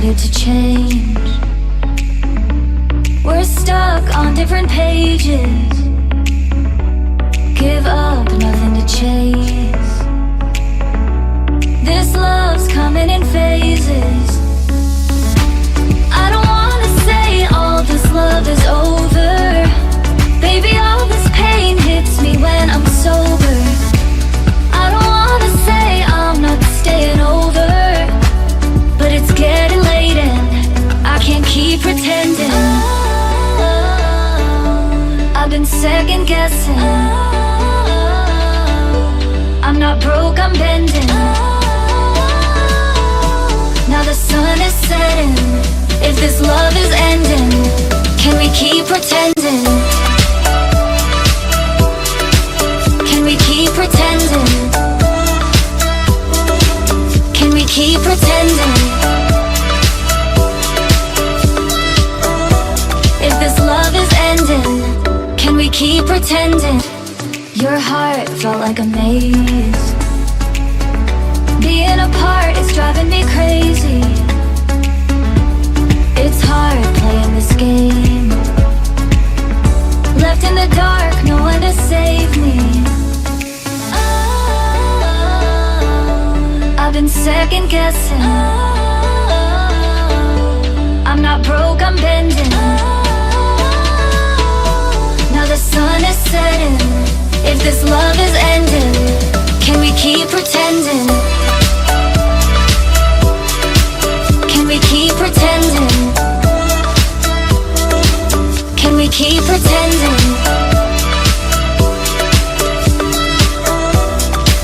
started to change. We're stuck on different pages. Give up, nothing to chase. This love's coming in phases. I don't wanna say all this love is over. Baby, all this pain hits me when I'm sober. I don't wanna say I'm not staying over, but it's getting late and I can't keep pretending. I've been second guessing. I'm not broke, I'm bending. Now the sun is setting. If this love is ending, can we keep pretending? Can we keep pretending? Can we keep pretending? If this love is ending, can we keep pretending? Your heart felt like a maze. Being apart is driving me crazy. It's hard playing this game. Left in the dark, no one to save me. I've been second guessing. I'm not broke, I'm bending. Now the sun is setting. If this love is ending, can we keep pretending? Can we keep pretending? Can we keep pretending?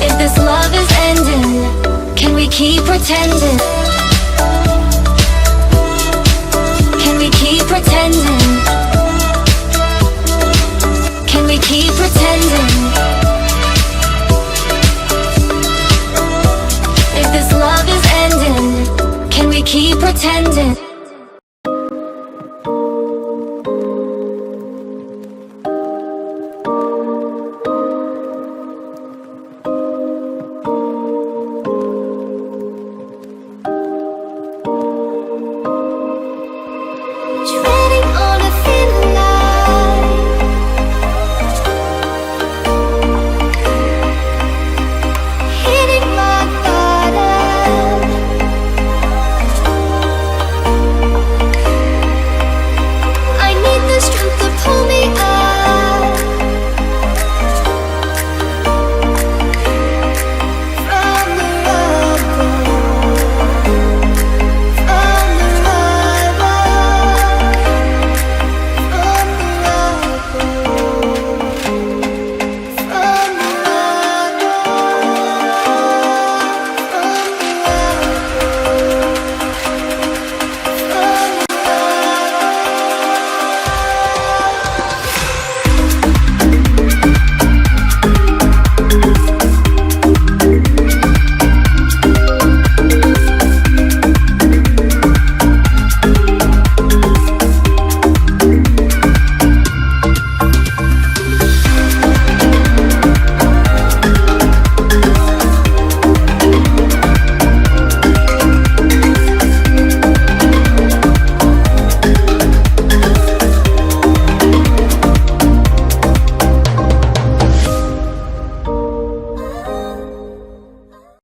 If this love is ending, can we keep pretending? Can we keep pretending? Can we keep pretending? If this love is ending, can we keep pretending?